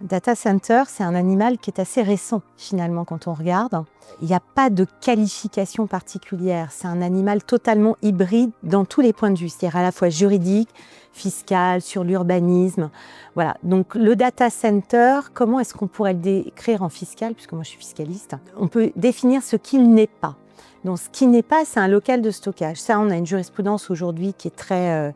Data center, c'est un animal qui est assez récent finalement quand on regarde. Il n'y a pas de qualification particulière. C'est un animal totalement hybride dans tous les points de vue, c'est-à-dire à la fois juridique, fiscal, sur l'urbanisme. Voilà. Donc le data center, comment est-ce qu'on pourrait le décrire en fiscal, puisque moi je suis fiscaliste? On peut définir ce qu'il n'est pas. Donc ce qui n'est pas, c'est un local de stockage. Ça, on a une jurisprudence aujourd'hui qui est très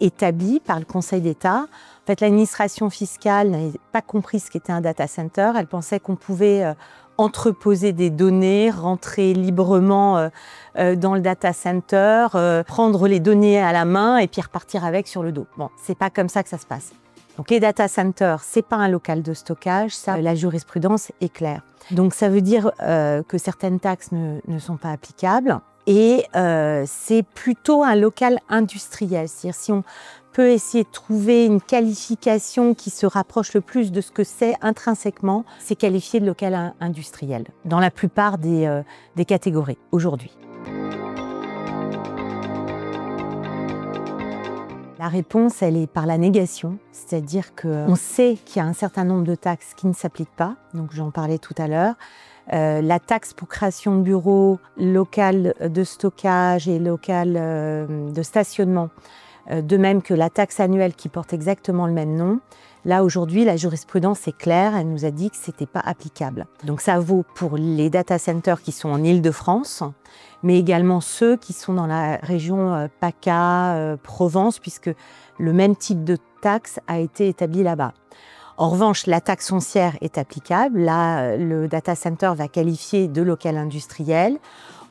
établie par le Conseil d'État. En fait, l'administration fiscale n'avait pas compris ce qu'était un data center. Elle pensait qu'on pouvait entreposer des données, rentrer librement dans le data center, prendre les données à la main et puis repartir avec sur le dos. Bon, c'est pas comme ça que ça se passe. Donc les data centers, c'est pas un local de stockage, ça, la jurisprudence est claire. Donc ça veut dire que certaines taxes ne sont pas applicables et c'est plutôt un local industriel. C'est-à-dire si on peut essayer de trouver une qualification qui se rapproche le plus de ce que c'est intrinsèquement, c'est qualifié de local industriel dans la plupart des catégories aujourd'hui. La réponse, elle est par la négation, c'est-à-dire qu'on sait qu'il y a un certain nombre de taxes qui ne s'appliquent pas, donc j'en parlais tout à l'heure. La taxe pour création de bureaux, local de stockage et local de stationnement, de même que la taxe annuelle qui porte exactement le même nom. Là, aujourd'hui, la jurisprudence est claire, elle nous a dit que ce n'était pas applicable. Donc ça vaut pour les data centers qui sont en Île-de-France, mais également ceux qui sont dans la région PACA, Provence, puisque le même type de taxe a été établi là-bas. En revanche, la taxe foncière est applicable. Là, le data center va qualifier de local industriel.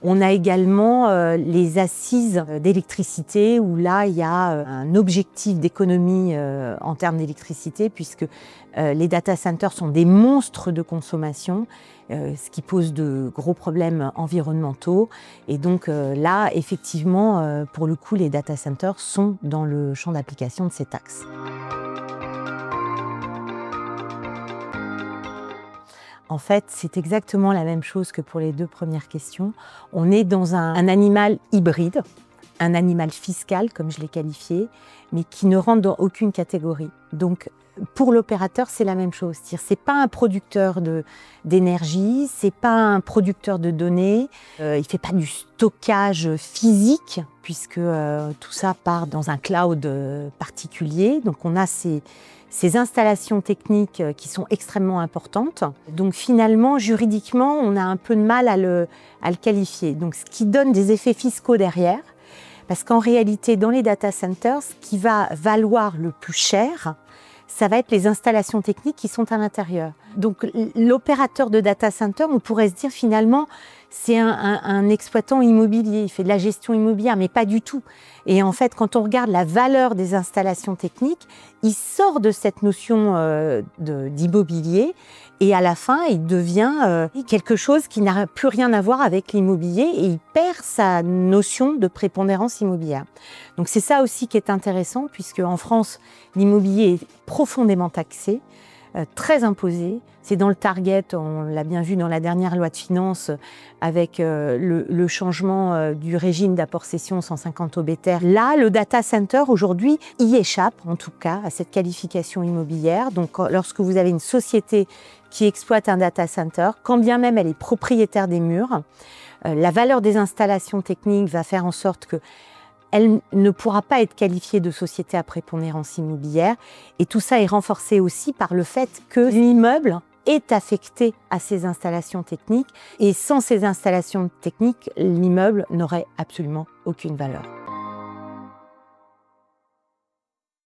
On a également les assises d'électricité où là, il y a un objectif d'économie en termes d'électricité puisque les data centers sont des monstres de consommation, ce qui pose de gros problèmes environnementaux. Et donc là, effectivement, pour le coup, les data centers sont dans le champ d'application de ces taxes. En fait, c'est exactement la même chose que pour les deux premières questions. On est dans un animal hybride, un animal fiscal, comme je l'ai qualifié, mais qui ne rentre dans aucune catégorie. Donc, pour l'opérateur, c'est la même chose. C'est-à-dire, c'est pas un producteur d'énergie, c'est pas un producteur de données, il fait pas du stockage physique, puisque tout ça part dans un cloud particulier. Donc, on a ces installations techniques qui sont extrêmement importantes. Donc finalement, juridiquement, on a un peu de mal à le qualifier. Donc ce qui donne des effets fiscaux derrière, parce qu'en réalité, dans les data centers, ce qui va valoir le plus cher, ça va être les installations techniques qui sont à l'intérieur. Donc l'opérateur de data center, on pourrait se dire finalement, c'est un exploitant immobilier, il fait de la gestion immobilière, mais pas du tout. Et en fait, quand on regarde la valeur des installations techniques, il sort de cette notion d'immobilier et à la fin, il devient quelque chose qui n'a plus rien à voir avec l'immobilier et il perd sa notion de prépondérance immobilière. Donc c'est ça aussi qui est intéressant puisque en France, l'immobilier est profondément taxé, très imposé. C'est dans le target, on l'a bien vu dans la dernière loi de finances avec le changement du régime d'apport-cession 150 obétaire. Là, le data center aujourd'hui y échappe en tout cas à cette qualification immobilière. Donc lorsque vous avez une société qui exploite un data center, quand bien même elle est propriétaire des murs, la valeur des installations techniques va faire en sorte que elle ne pourra pas être qualifiée de société à prépondérance immobilière. Et tout ça est renforcé aussi par le fait que l'immeuble est affecté à ces installations techniques. Et sans ces installations techniques, l'immeuble n'aurait absolument aucune valeur.